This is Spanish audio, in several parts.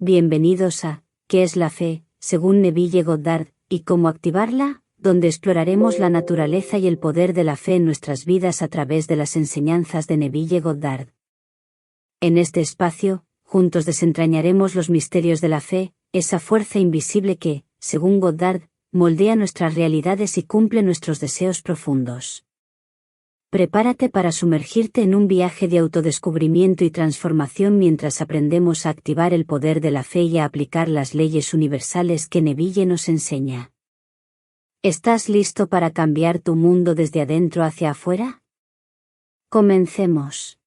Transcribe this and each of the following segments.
Bienvenidos a ¿Qué es la fe?, según Neville Goddard, y cómo activarla, donde exploraremos la naturaleza y el poder de la fe en nuestras vidas a través de las enseñanzas de Neville Goddard. En este espacio, juntos desentrañaremos los misterios de la fe, esa fuerza invisible que, según Goddard, moldea nuestras realidades y cumple nuestros deseos profundos. Prepárate para sumergirte en un viaje de autodescubrimiento y transformación mientras aprendemos a activar el poder de la fe y a aplicar las leyes universales que Neville nos enseña. ¿Estás listo para cambiar tu mundo desde adentro hacia afuera? Comencemos.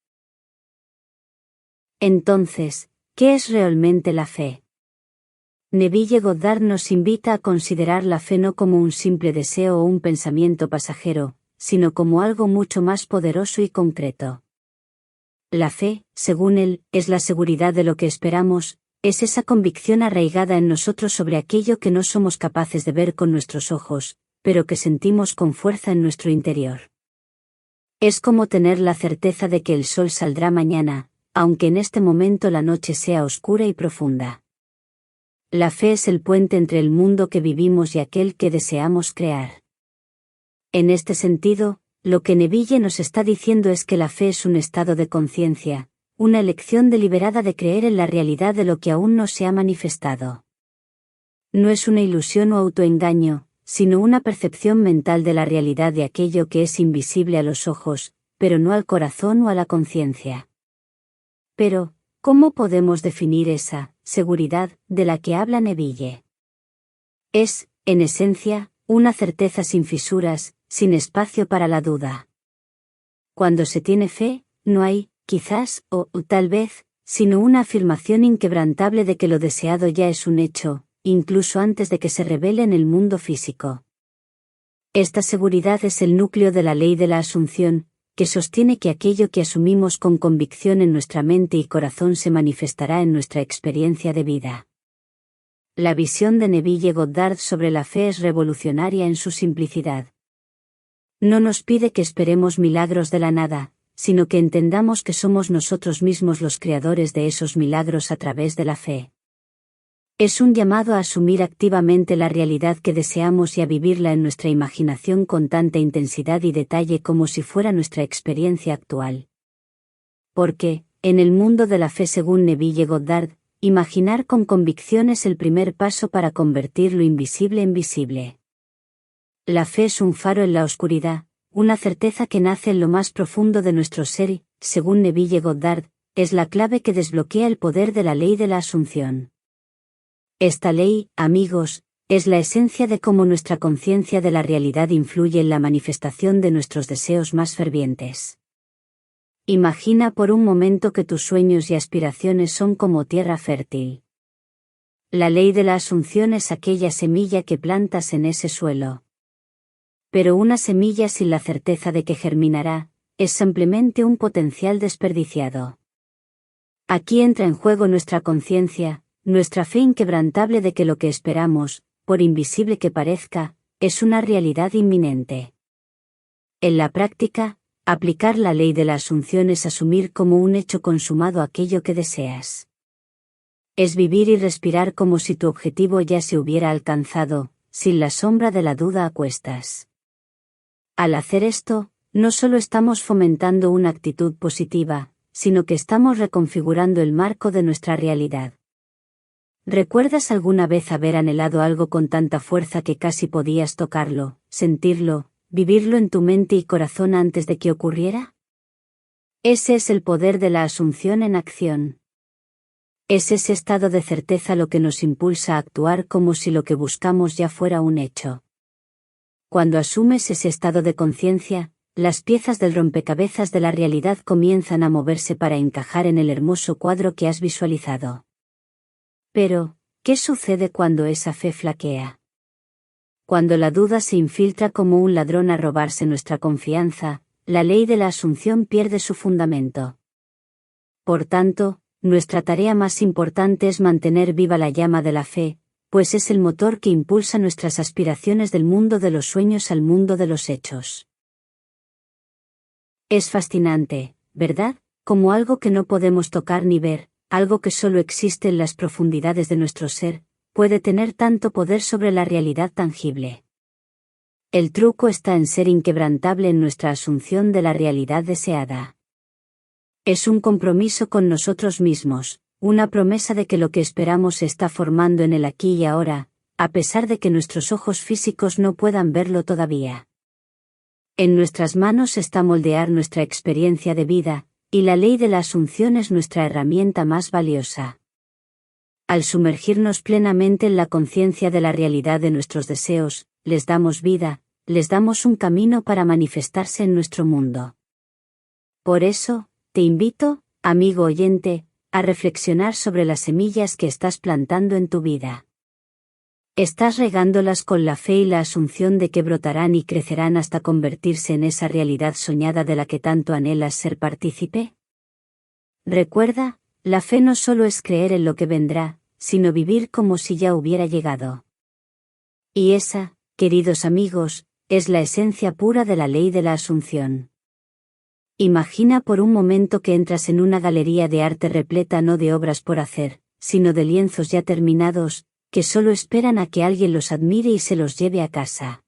Entonces, ¿qué es realmente la fe? Neville Goddard nos invita a considerar la fe no como un simple deseo o un pensamiento pasajero, sino como algo mucho más poderoso y concreto. La fe, según él, es la seguridad de lo que esperamos, es esa convicción arraigada en nosotros sobre aquello que no somos capaces de ver con nuestros ojos, pero que sentimos con fuerza en nuestro interior. Es como tener la certeza de que el sol saldrá mañana, aunque en este momento la noche sea oscura y profunda. La fe es el puente entre el mundo que vivimos y aquel que deseamos crear. En este sentido, lo que Neville nos está diciendo es que la fe es un estado de conciencia, una elección deliberada de creer en la realidad de lo que aún no se ha manifestado. No es una ilusión o autoengaño, sino una percepción mental de la realidad de aquello que es invisible a los ojos, pero no al corazón o a la conciencia. Pero, ¿cómo podemos definir esa seguridad de la que habla Neville? Es, en esencia, una certeza sin fisuras, sin espacio para la duda. Cuando se tiene fe, no hay, quizás, o tal vez, sino una afirmación inquebrantable de que lo deseado ya es un hecho, incluso antes de que se revele en el mundo físico. Esta seguridad es el núcleo de la ley de la asunción, que sostiene que aquello que asumimos con convicción en nuestra mente y corazón se manifestará en nuestra experiencia de vida. La visión de Neville Goddard sobre la fe es revolucionaria en su simplicidad. No nos pide que esperemos milagros de la nada, sino que entendamos que somos nosotros mismos los creadores de esos milagros a través de la fe. Es un llamado a asumir activamente la realidad que deseamos y a vivirla en nuestra imaginación con tanta intensidad y detalle como si fuera nuestra experiencia actual. Porque, en el mundo de la fe según Neville Goddard, imaginar con convicción es el primer paso para convertir lo invisible en visible. La fe es un faro en la oscuridad, una certeza que nace en lo más profundo de nuestro ser y, según Neville Goddard, es la clave que desbloquea el poder de la ley de la asunción. Esta ley, amigos, es la esencia de cómo nuestra conciencia de la realidad influye en la manifestación de nuestros deseos más fervientes. Imagina por un momento que tus sueños y aspiraciones son como tierra fértil. La ley de la asunción es aquella semilla que plantas en ese suelo. Pero una semilla sin la certeza de que germinará, es simplemente un potencial desperdiciado. Aquí entra en juego nuestra conciencia, nuestra fe inquebrantable de que lo que esperamos, por invisible que parezca, es una realidad inminente. En la práctica, aplicar la ley de la asunción es asumir como un hecho consumado aquello que deseas. Es vivir y respirar como si tu objetivo ya se hubiera alcanzado, sin la sombra de la duda a cuestas. Al hacer esto, no solo estamos fomentando una actitud positiva, sino que estamos reconfigurando el marco de nuestra realidad. ¿Recuerdas alguna vez haber anhelado algo con tanta fuerza que casi podías tocarlo, sentirlo, vivirlo en tu mente y corazón antes de que ocurriera? Ese es el poder de la asunción en acción. Es ese estado de certeza lo que nos impulsa a actuar como si lo que buscamos ya fuera un hecho. Cuando asumes ese estado de conciencia, las piezas del rompecabezas de la realidad comienzan a moverse para encajar en el hermoso cuadro que has visualizado. Pero, ¿qué sucede cuando esa fe flaquea? Cuando la duda se infiltra como un ladrón a robarse nuestra confianza, la ley de la asunción pierde su fundamento. Por tanto, nuestra tarea más importante es mantener viva la llama de la fe, pues es el motor que impulsa nuestras aspiraciones del mundo de los sueños al mundo de los hechos. Es fascinante, ¿verdad? Como algo que no podemos tocar ni ver, algo que solo existe en las profundidades de nuestro ser, puede tener tanto poder sobre la realidad tangible. El truco está en ser inquebrantable en nuestra asunción de la realidad deseada. Es un compromiso con nosotros mismos, una promesa de que lo que esperamos se está formando en el aquí y ahora, a pesar de que nuestros ojos físicos no puedan verlo todavía. En nuestras manos está moldear nuestra experiencia de vida, y la ley de la asunción es nuestra herramienta más valiosa. Al sumergirnos plenamente en la conciencia de la realidad de nuestros deseos, les damos vida, les damos un camino para manifestarse en nuestro mundo. Por eso, te invito, amigo oyente, a reflexionar sobre las semillas que estás plantando en tu vida. ¿Estás regándolas con la fe y la asunción de que brotarán y crecerán hasta convertirse en esa realidad soñada de la que tanto anhelas ser partícipe? Recuerda, la fe no solo es creer en lo que vendrá, sino vivir como si ya hubiera llegado. Y esa, queridos amigos, es la esencia pura de la ley de la asunción. Imagina por un momento que entras en una galería de arte repleta no de obras por hacer, sino de lienzos ya terminados, que solo esperan a que alguien los admire y se los lleve a casa.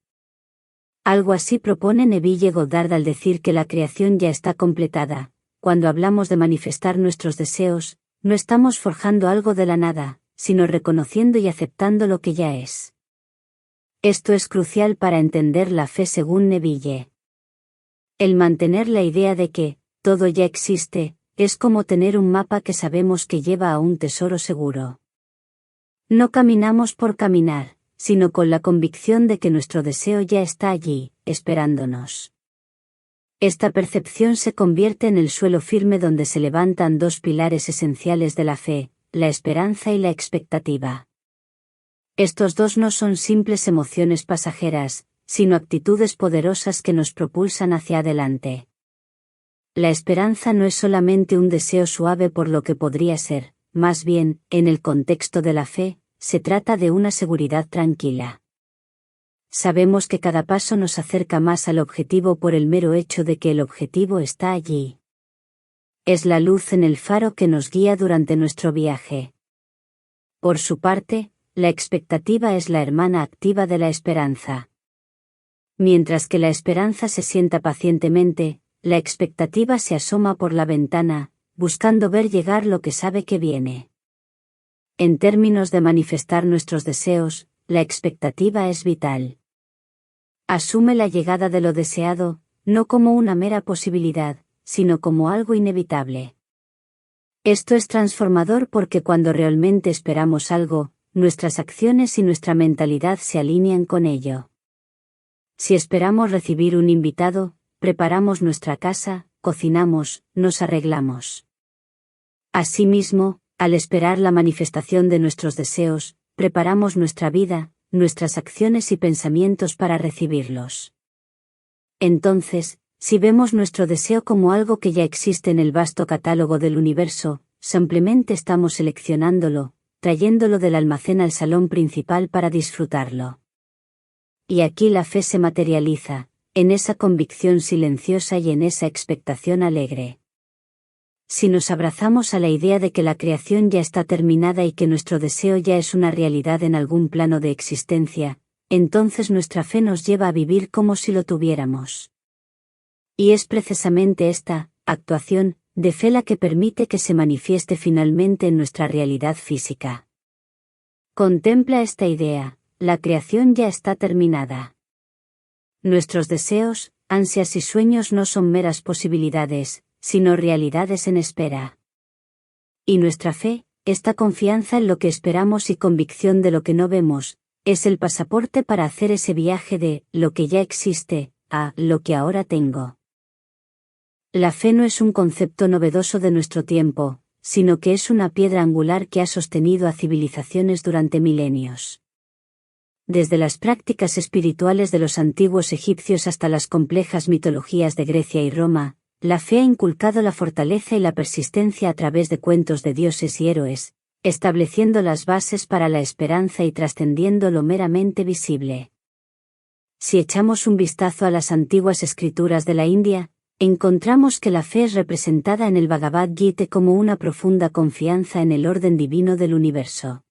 Algo así propone Neville Goddard al decir que la creación ya está completada. Cuando hablamos de manifestar nuestros deseos, no estamos forjando algo de la nada, sino reconociendo y aceptando lo que ya es. Esto es crucial para entender la fe según Neville. El mantener la idea de que todo ya existe, es como tener un mapa que sabemos que lleva a un tesoro seguro. No caminamos por caminar, sino con la convicción de que nuestro deseo ya está allí, esperándonos. Esta percepción se convierte en el suelo firme donde se levantan dos pilares esenciales de la fe, la esperanza y la expectativa. Estos dos no son simples emociones pasajeras, sino actitudes poderosas que nos propulsan hacia adelante. La esperanza no es solamente un deseo suave por lo que podría ser, más bien, en el contexto de la fe, se trata de una seguridad tranquila. Sabemos que cada paso nos acerca más al objetivo por el mero hecho de que el objetivo está allí. Es la luz en el faro que nos guía durante nuestro viaje. Por su parte, la expectativa es la hermana activa de la esperanza. Mientras que la esperanza se sienta pacientemente, la expectativa se asoma por la ventana, buscando ver llegar lo que sabe que viene. En términos de manifestar nuestros deseos, la expectativa es vital. Asume la llegada de lo deseado, no como una mera posibilidad, sino como algo inevitable. Esto es transformador porque cuando realmente esperamos algo, nuestras acciones y nuestra mentalidad se alinean con ello. Si esperamos recibir un invitado, preparamos nuestra casa, cocinamos, nos arreglamos. Asimismo, al esperar la manifestación de nuestros deseos, preparamos nuestra vida, nuestras acciones y pensamientos para recibirlos. Entonces, si vemos nuestro deseo como algo que ya existe en el vasto catálogo del universo, simplemente estamos seleccionándolo, trayéndolo del almacén al salón principal para disfrutarlo. Y aquí la fe se materializa, en esa convicción silenciosa y en esa expectación alegre. Si nos abrazamos a la idea de que la creación ya está terminada y que nuestro deseo ya es una realidad en algún plano de existencia, entonces nuestra fe nos lleva a vivir como si lo tuviéramos. Y es precisamente esta actuación de fe la que permite que se manifieste finalmente en nuestra realidad física. Contempla esta idea, la creación ya está terminada. Nuestros deseos, ansias y sueños no son meras posibilidades, sino realidades en espera. Y nuestra fe, esta confianza en lo que esperamos y convicción de lo que no vemos, es el pasaporte para hacer ese viaje de lo que ya existe a lo que ahora tengo. La fe no es un concepto novedoso de nuestro tiempo, sino que es una piedra angular que ha sostenido a civilizaciones durante milenios. Desde las prácticas espirituales de los antiguos egipcios hasta las complejas mitologías de Grecia y Roma, la fe ha inculcado la fortaleza y la persistencia a través de cuentos de dioses y héroes, estableciendo las bases para la esperanza y trascendiendo lo meramente visible. Si echamos un vistazo a las antiguas escrituras de la India, Encontramos que la fe es representada en el Bhagavad Gita como una profunda confianza en el orden divino del universo.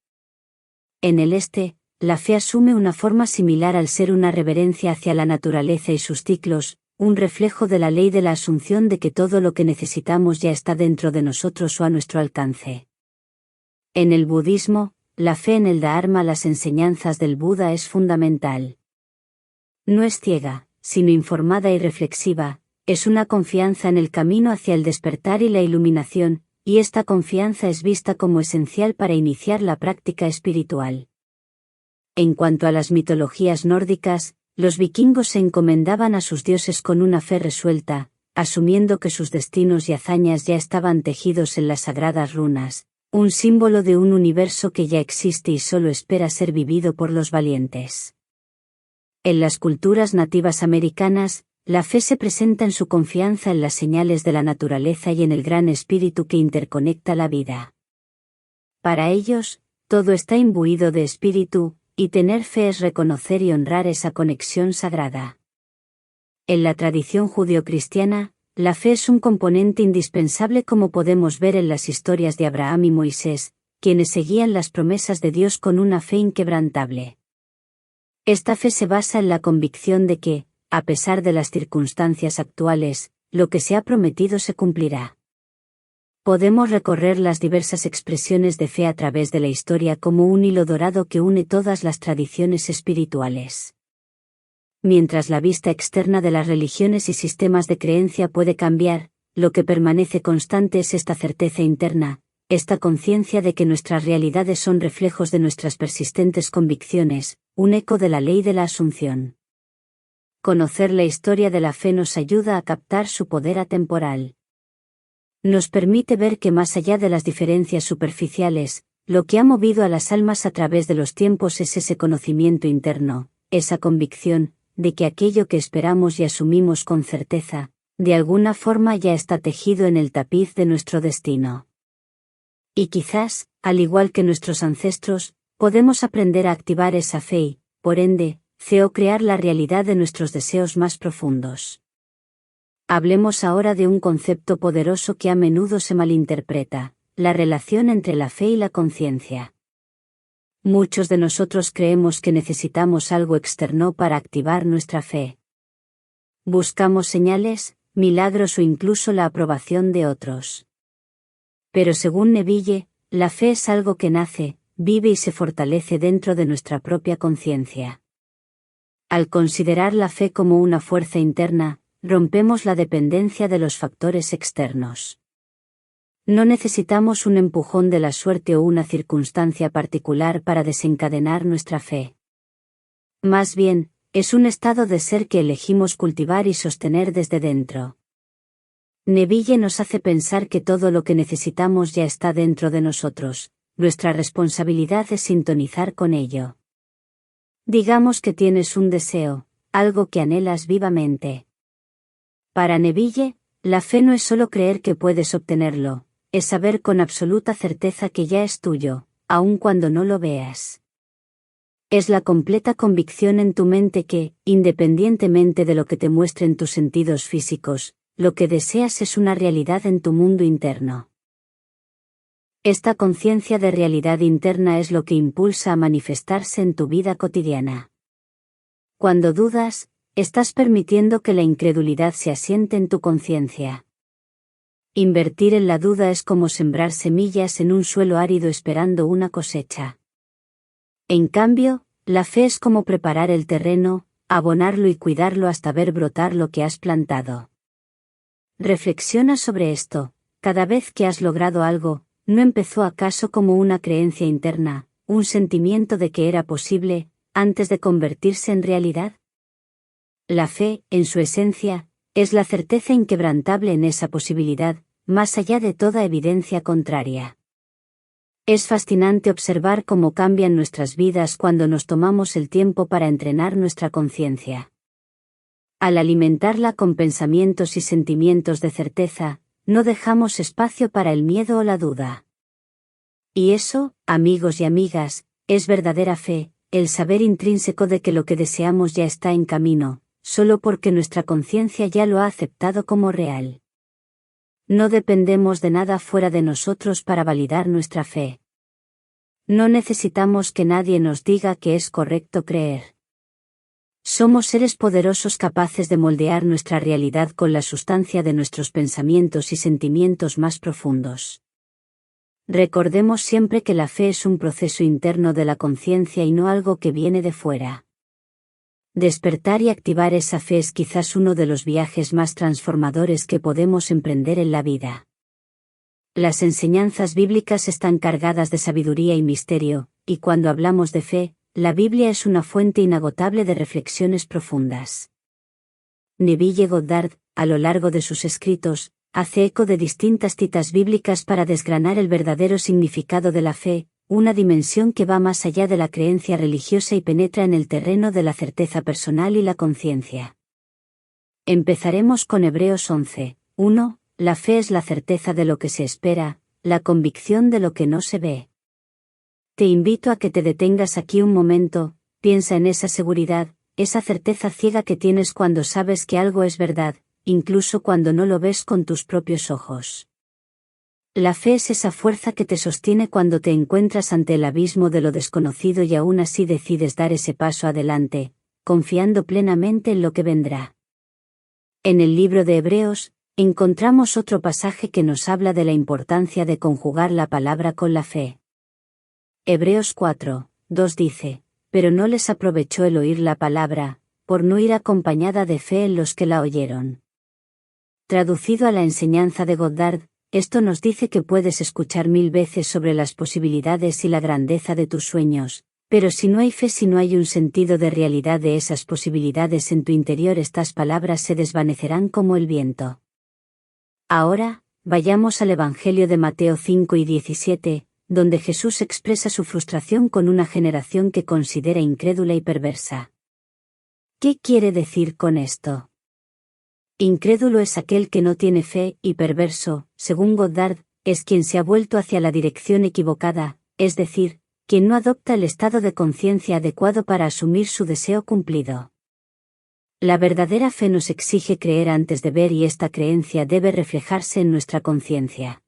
En el este, la fe asume una forma similar al ser una reverencia hacia la naturaleza y sus ciclos, un reflejo de la ley de la asunción de que todo lo que necesitamos ya está dentro de nosotros o a nuestro alcance. En el budismo, la fe en el Dharma, las enseñanzas del Buda, es fundamental. No es ciega, sino informada y reflexiva, es una confianza en el camino hacia el despertar y la iluminación, y esta confianza es vista como esencial para iniciar la práctica espiritual. En cuanto a las mitologías nórdicas, los vikingos se encomendaban a sus dioses con una fe resuelta, asumiendo que sus destinos y hazañas ya estaban tejidos en las sagradas runas, un símbolo de un universo que ya existe y solo espera ser vivido por los valientes. En las culturas nativas americanas, la fe se presenta en su confianza en las señales de la naturaleza y en el gran espíritu que interconecta la vida. Para ellos, todo está imbuido de espíritu, y tener fe es reconocer y honrar esa conexión sagrada. En la tradición judeocristiana, la fe es un componente indispensable, como podemos ver en las historias de Abraham y Moisés, quienes seguían las promesas de Dios con una fe inquebrantable. Esta fe se basa en la convicción de que, a pesar de las circunstancias actuales, lo que se ha prometido se cumplirá. Podemos recorrer las diversas expresiones de fe a través de la historia como un hilo dorado que une todas las tradiciones espirituales. Mientras la vista externa de las religiones y sistemas de creencia puede cambiar, lo que permanece constante es esta certeza interna, esta conciencia de que nuestras realidades son reflejos de nuestras persistentes convicciones, un eco de la ley de la asunción. Conocer la historia de la fe nos ayuda a captar su poder atemporal. Nos permite ver que más allá de las diferencias superficiales, lo que ha movido a las almas a través de los tiempos es ese conocimiento interno, esa convicción, de que aquello que esperamos y asumimos con certeza, de alguna forma ya está tejido en el tapiz de nuestro destino. Y quizás, al igual que nuestros ancestros, podemos aprender a activar esa fe y, por ende, crear la realidad de nuestros deseos más profundos. Hablemos ahora de un concepto poderoso que a menudo se malinterpreta, la relación entre la fe y la conciencia. Muchos de nosotros creemos que necesitamos algo externo para activar nuestra fe. Buscamos señales, milagros o incluso la aprobación de otros. Pero según Neville, la fe es algo que nace, vive y se fortalece dentro de nuestra propia conciencia. Al considerar la fe como una fuerza interna, rompemos la dependencia de los factores externos. No necesitamos un empujón de la suerte o una circunstancia particular para desencadenar nuestra fe. Más bien, es un estado de ser que elegimos cultivar y sostener desde dentro. Neville nos hace pensar que todo lo que necesitamos ya está dentro de nosotros, nuestra responsabilidad es sintonizar con ello. Digamos que tienes un deseo, algo que anhelas vivamente. Para Neville, la fe no es solo creer que puedes obtenerlo, es saber con absoluta certeza que ya es tuyo, aun cuando no lo veas. Es la completa convicción en tu mente que, independientemente de lo que te muestren tus sentidos físicos, lo que deseas es una realidad en tu mundo interno. Esta conciencia de realidad interna es lo que impulsa a manifestarse en tu vida cotidiana. Cuando dudas, estás permitiendo que la incredulidad se asiente en tu conciencia. Invertir en la duda es como sembrar semillas en un suelo árido esperando una cosecha. En cambio, la fe es como preparar el terreno, abonarlo y cuidarlo hasta ver brotar lo que has plantado. Reflexiona sobre esto, cada vez que has logrado algo, ¿no empezó acaso como una creencia interna, un sentimiento de que era posible, antes de convertirse en realidad? La fe, en su esencia, es la certeza inquebrantable en esa posibilidad, más allá de toda evidencia contraria. Es fascinante observar cómo cambian nuestras vidas cuando nos tomamos el tiempo para entrenar nuestra conciencia. Al alimentarla con pensamientos y sentimientos de certeza, no dejamos espacio para el miedo o la duda. Y eso, amigos y amigas, es verdadera fe, el saber intrínseco de que lo que deseamos ya está en camino, solo porque nuestra conciencia ya lo ha aceptado como real. No dependemos de nada fuera de nosotros para validar nuestra fe. No necesitamos que nadie nos diga que es correcto creer. Somos seres poderosos capaces de moldear nuestra realidad con la sustancia de nuestros pensamientos y sentimientos más profundos. Recordemos siempre que la fe es un proceso interno de la conciencia y no algo que viene de fuera. Despertar y activar esa fe es quizás uno de los viajes más transformadores que podemos emprender en la vida. Las enseñanzas bíblicas están cargadas de sabiduría y misterio, y cuando hablamos de fe, la Biblia es una fuente inagotable de reflexiones profundas. Neville Goddard, a lo largo de sus escritos, hace eco de distintas citas bíblicas para desgranar el verdadero significado de la fe, una dimensión que va más allá de la creencia religiosa y penetra en el terreno de la certeza personal y la conciencia. Empezaremos con Hebreos 11, 1, la fe es la certeza de lo que se espera, la convicción de lo que no se ve. Te invito a que te detengas aquí un momento, piensa en esa seguridad, esa certeza ciega que tienes cuando sabes que algo es verdad, incluso cuando no lo ves con tus propios ojos. La fe es esa fuerza que te sostiene cuando te encuentras ante el abismo de lo desconocido y aún así decides dar ese paso adelante, confiando plenamente en lo que vendrá. En el libro de Hebreos, encontramos otro pasaje que nos habla de la importancia de conjugar la palabra con la fe. Hebreos 4, 2 dice, pero no les aprovechó el oír la palabra, por no ir acompañada de fe en los que la oyeron. Traducido a la enseñanza de Goddard, esto nos dice que puedes escuchar 1000 veces sobre las posibilidades y la grandeza de tus sueños, pero si no hay fe, si no hay un sentido de realidad de esas posibilidades en tu interior, estas palabras se desvanecerán como el viento. Ahora, vayamos al Evangelio de Mateo 5 y 17, donde Jesús expresa su frustración con una generación que considera incrédula y perversa. ¿Qué quiere decir con esto? Incrédulo es aquel que no tiene fe, y perverso, según Goddard, es quien se ha vuelto hacia la dirección equivocada, es decir, quien no adopta el estado de conciencia adecuado para asumir su deseo cumplido. La verdadera fe nos exige creer antes de ver y esta creencia debe reflejarse en nuestra conciencia.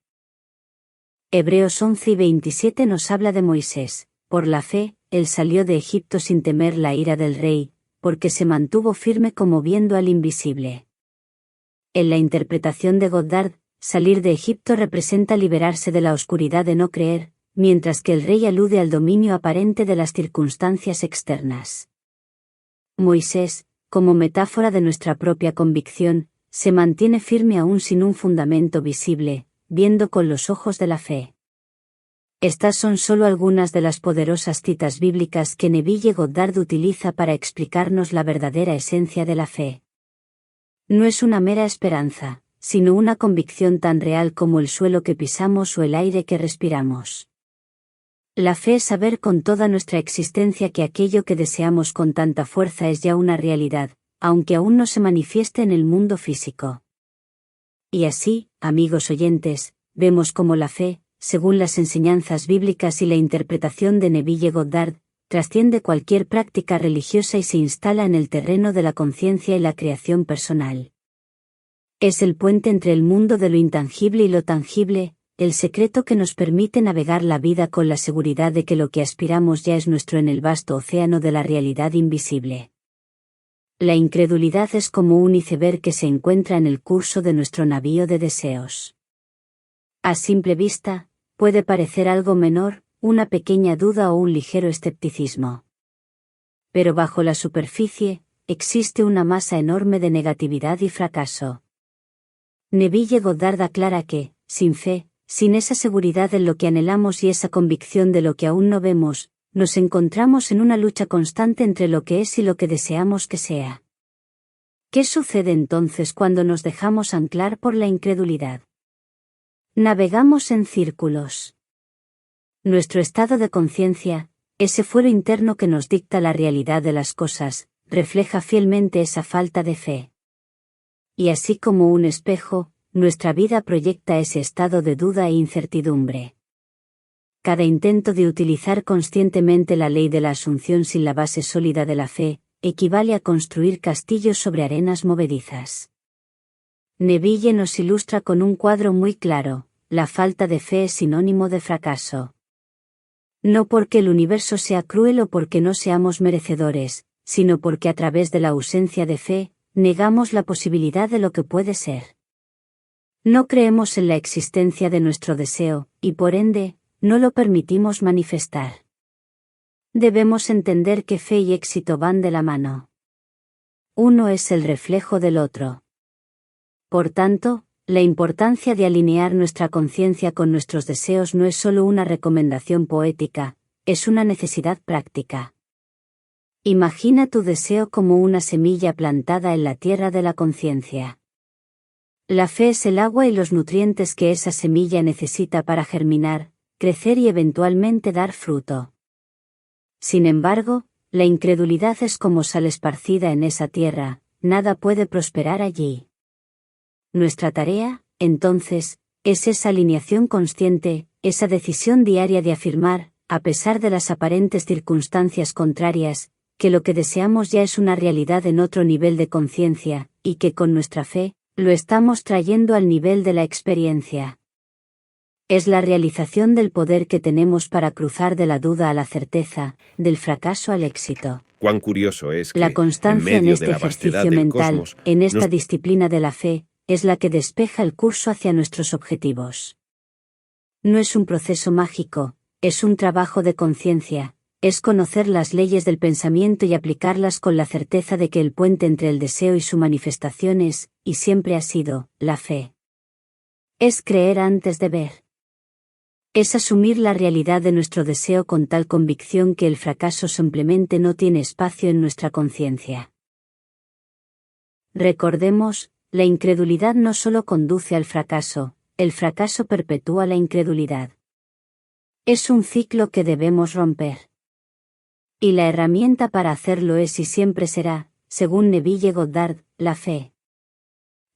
Hebreos 11 y 27 nos habla de Moisés, por la fe, él salió de Egipto sin temer la ira del rey, porque se mantuvo firme como viendo al invisible. En la interpretación de Goddard, salir de Egipto representa liberarse de la oscuridad de no creer, mientras que el rey alude al dominio aparente de las circunstancias externas. Moisés, como metáfora de nuestra propia convicción, se mantiene firme aún sin un fundamento visible, viendo con los ojos de la fe. Estas son solo algunas de las poderosas citas bíblicas que Neville Goddard utiliza para explicarnos la verdadera esencia de la fe. No es una mera esperanza, sino una convicción tan real como el suelo que pisamos o el aire que respiramos. La fe es saber con toda nuestra existencia que aquello que deseamos con tanta fuerza es ya una realidad, aunque aún no se manifieste en el mundo físico. Y así, amigos oyentes, vemos cómo la fe, según las enseñanzas bíblicas y la interpretación de Neville Goddard, trasciende cualquier práctica religiosa y se instala en el terreno de la conciencia y la creación personal. Es el puente entre el mundo de lo intangible y lo tangible, el secreto que nos permite navegar la vida con la seguridad de que lo que aspiramos ya es nuestro en el vasto océano de la realidad invisible. La incredulidad es como un iceberg que se encuentra en el curso de nuestro navío de deseos. A simple vista, puede parecer algo menor, una pequeña duda o un ligero escepticismo. Pero bajo la superficie, existe una masa enorme de negatividad y fracaso. Neville Goddard aclara que, sin fe, sin esa seguridad en lo que anhelamos y esa convicción de lo que aún no vemos, nos encontramos en una lucha constante entre lo que es y lo que deseamos que sea. ¿Qué sucede entonces cuando nos dejamos anclar por la incredulidad? Navegamos en círculos. Nuestro estado de conciencia, ese fuero interno que nos dicta la realidad de las cosas, refleja fielmente esa falta de fe. Y así como un espejo, nuestra vida proyecta ese estado de duda e incertidumbre. Cada intento de utilizar conscientemente la ley de la asunción sin la base sólida de la fe, equivale a construir castillos sobre arenas movedizas. Neville nos ilustra con un cuadro muy claro: la falta de fe es sinónimo de fracaso. No porque el universo sea cruel o porque no seamos merecedores, sino porque a través de la ausencia de fe, negamos la posibilidad de lo que puede ser. No creemos en la existencia de nuestro deseo, y por ende, no lo permitimos manifestar. Debemos entender que fe y éxito van de la mano. Uno es el reflejo del otro. Por tanto, la importancia de alinear nuestra conciencia con nuestros deseos no es solo una recomendación poética, es una necesidad práctica. Imagina tu deseo como una semilla plantada en la tierra de la conciencia. La fe es el agua y los nutrientes que esa semilla necesita para germinar, crecer y eventualmente dar fruto. Sin embargo, la incredulidad es como sal esparcida en esa tierra, nada puede prosperar allí. Nuestra tarea, entonces, es esa alineación consciente, esa decisión diaria de afirmar, a pesar de las aparentes circunstancias contrarias, que lo que deseamos ya es una realidad en otro nivel de conciencia, y que con nuestra fe, lo estamos trayendo al nivel de la experiencia. Es la realización del poder que tenemos para cruzar de la duda a la certeza, del fracaso al éxito. Cuán curioso es que, La constancia en este ejercicio mental, en esta disciplina de la fe, es la que despeja el curso hacia nuestros objetivos. No es un proceso mágico, es un trabajo de conciencia, es conocer las leyes del pensamiento y aplicarlas con la certeza de que el puente entre el deseo y su manifestación es, y siempre ha sido, la fe. Es creer antes de ver. Es asumir la realidad de nuestro deseo con tal convicción que el fracaso simplemente no tiene espacio en nuestra conciencia. Recordemos, la incredulidad no solo conduce al fracaso, el fracaso perpetúa la incredulidad. Es un ciclo que debemos romper. Y la herramienta para hacerlo es y siempre será, según Neville Goddard, la fe.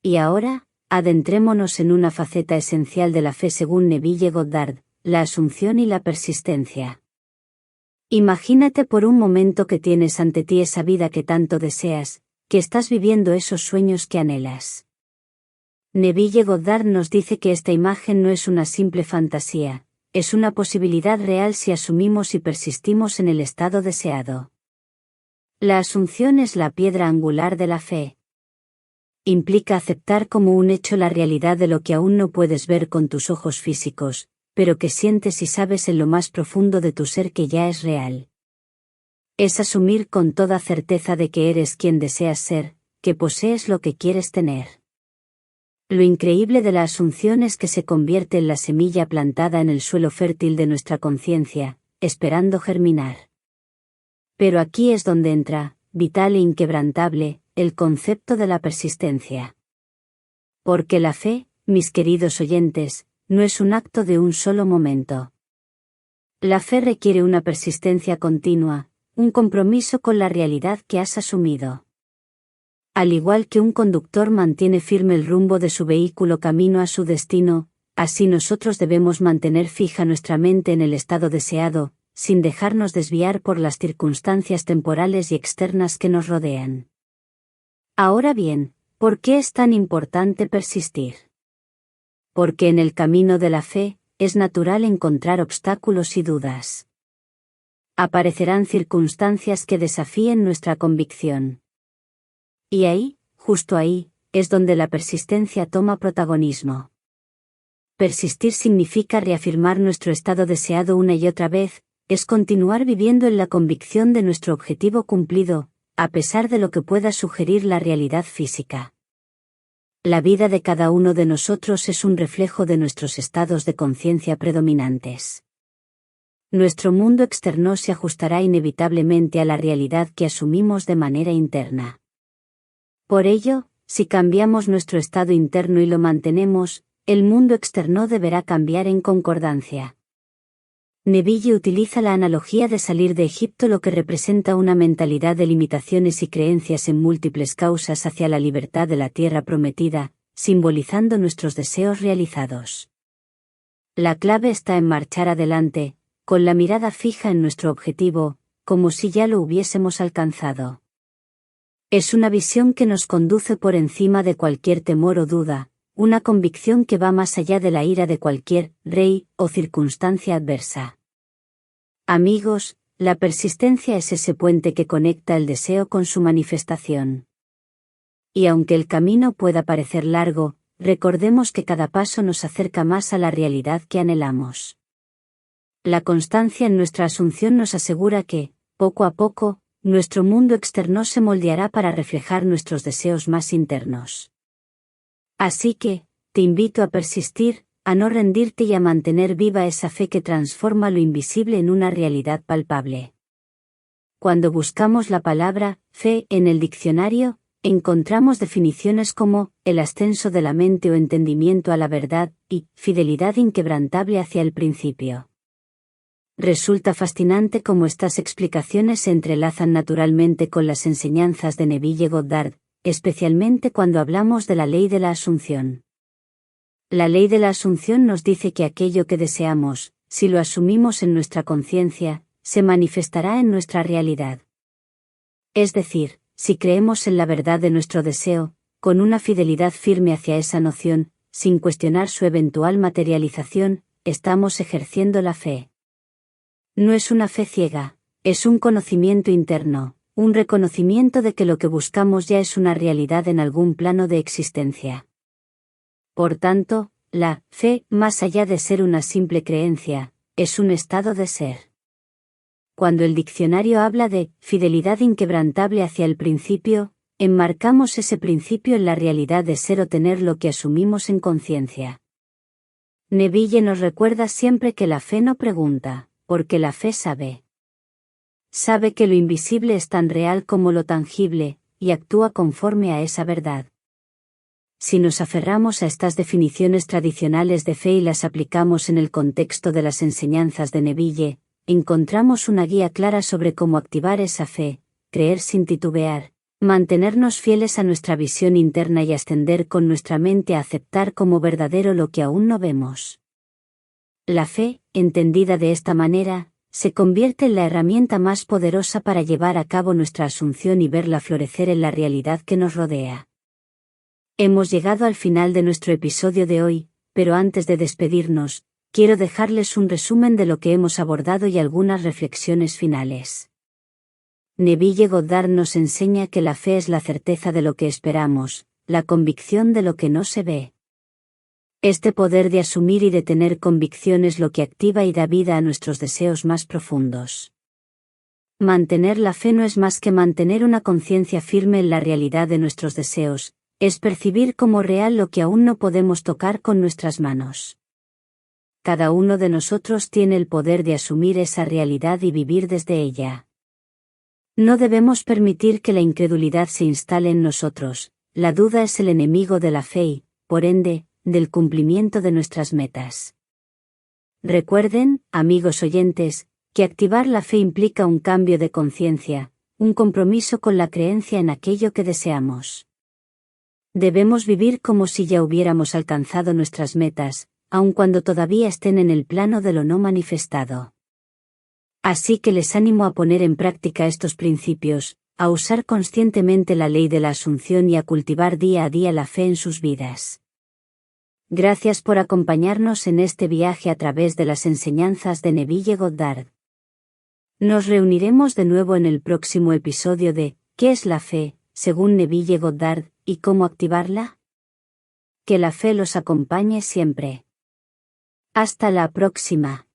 Y ahora, adentrémonos en una faceta esencial de la fe según Neville Goddard, la asunción y la persistencia. Imagínate por un momento que tienes ante ti esa vida que tanto deseas, que estás viviendo esos sueños que anhelas. Neville Goddard nos dice que esta imagen no es una simple fantasía, es una posibilidad real si asumimos y persistimos en el estado deseado. La asunción es la piedra angular de la fe. Implica aceptar como un hecho la realidad de lo que aún no puedes ver con tus ojos físicos, pero que sientes y sabes en lo más profundo de tu ser que ya es real. Es asumir con toda certeza de que eres quien deseas ser, que posees lo que quieres tener. Lo increíble de la asunción es que se convierte en la semilla plantada en el suelo fértil de nuestra conciencia, esperando germinar. Pero aquí es donde entra, vital e inquebrantable, el concepto de la persistencia. Porque la fe, mis queridos oyentes, no es un acto de un solo momento. La fe requiere una persistencia continua, un compromiso con la realidad que has asumido. Al igual que un conductor mantiene firme el rumbo de su vehículo camino a su destino, así nosotros debemos mantener fija nuestra mente en el estado deseado, sin dejarnos desviar por las circunstancias temporales y externas que nos rodean. Ahora bien, ¿por qué es tan importante persistir? Porque en el camino de la fe, es natural encontrar obstáculos y dudas. Aparecerán circunstancias que desafíen nuestra convicción. Y ahí, justo ahí, es donde la persistencia toma protagonismo. Persistir significa reafirmar nuestro estado deseado una y otra vez, es continuar viviendo en la convicción de nuestro objetivo cumplido, a pesar de lo que pueda sugerir la realidad física. La vida de cada uno de nosotros es un reflejo de nuestros estados de conciencia predominantes. Nuestro mundo externo se ajustará inevitablemente a la realidad que asumimos de manera interna. Por ello, si cambiamos nuestro estado interno y lo mantenemos, el mundo externo deberá cambiar en concordancia. Neville utiliza la analogía de salir de Egipto, lo que representa una mentalidad de limitaciones y creencias en múltiples causas hacia la libertad de la tierra prometida, simbolizando nuestros deseos realizados. La clave está en marchar adelante, con la mirada fija en nuestro objetivo, como si ya lo hubiésemos alcanzado. Es una visión que nos conduce por encima de cualquier temor o duda, una convicción que va más allá de la ira de cualquier rey o circunstancia adversa. Amigos, la persistencia es ese puente que conecta el deseo con su manifestación. Y aunque el camino pueda parecer largo, recordemos que cada paso nos acerca más a la realidad que anhelamos. La constancia en nuestra asunción nos asegura que, poco a poco, nuestro mundo externo se moldeará para reflejar nuestros deseos más internos. Así que, te invito a persistir, a no rendirte y a mantener viva esa fe que transforma lo invisible en una realidad palpable. Cuando buscamos la palabra fe en el diccionario, encontramos definiciones como el ascenso de la mente o entendimiento a la verdad y fidelidad inquebrantable hacia el principio. Resulta fascinante cómo estas explicaciones se entrelazan naturalmente con las enseñanzas de Neville Goddard, especialmente cuando hablamos de la ley de la asunción. La ley de la asunción nos dice que aquello que deseamos, si lo asumimos en nuestra conciencia, se manifestará en nuestra realidad. Es decir, si creemos en la verdad de nuestro deseo, con una fidelidad firme hacia esa noción, sin cuestionar su eventual materialización, estamos ejerciendo la fe. No es una fe ciega, es un conocimiento interno, un reconocimiento de que lo que buscamos ya es una realidad en algún plano de existencia. Por tanto, la fe, más allá de ser una simple creencia, es un estado de ser. Cuando el diccionario habla de fidelidad inquebrantable hacia el principio, enmarcamos ese principio en la realidad de ser o tener lo que asumimos en conciencia. Neville nos recuerda siempre que la fe no pregunta, porque la fe sabe. Sabe que lo invisible es tan real como lo tangible, y actúa conforme a esa verdad. Si nos aferramos a estas definiciones tradicionales de fe y las aplicamos en el contexto de las enseñanzas de Neville, encontramos una guía clara sobre cómo activar esa fe, creer sin titubear, mantenernos fieles a nuestra visión interna y ascender con nuestra mente a aceptar como verdadero lo que aún no vemos. La fe, entendida de esta manera, se convierte en la herramienta más poderosa para llevar a cabo nuestra asunción y verla florecer en la realidad que nos rodea. Hemos llegado al final de nuestro episodio de hoy, pero antes de despedirnos, quiero dejarles un resumen de lo que hemos abordado y algunas reflexiones finales. Neville Goddard nos enseña que la fe es la certeza de lo que esperamos, la convicción de lo que no se ve. Este poder de asumir y de tener convicción es lo que activa y da vida a nuestros deseos más profundos. Mantener la fe no es más que mantener una conciencia firme en la realidad de nuestros deseos, es percibir como real lo que aún no podemos tocar con nuestras manos. Cada uno de nosotros tiene el poder de asumir esa realidad y vivir desde ella. No debemos permitir que la incredulidad se instale en nosotros, la duda es el enemigo de la fe y, por ende, del cumplimiento de nuestras metas. Recuerden, amigos oyentes, que activar la fe implica un cambio de conciencia, un compromiso con la creencia en aquello que deseamos. Debemos vivir como si ya hubiéramos alcanzado nuestras metas, aun cuando todavía estén en el plano de lo no manifestado. Así que les animo a poner en práctica estos principios, a usar conscientemente la ley de la asunción y a cultivar día a día la fe en sus vidas. Gracias por acompañarnos en este viaje a través de las enseñanzas de Neville Goddard. Nos reuniremos de nuevo en el próximo episodio de ¿Qué es la fe?, según Neville Goddard, y cómo activarla. Que la fe los acompañe siempre. Hasta la próxima.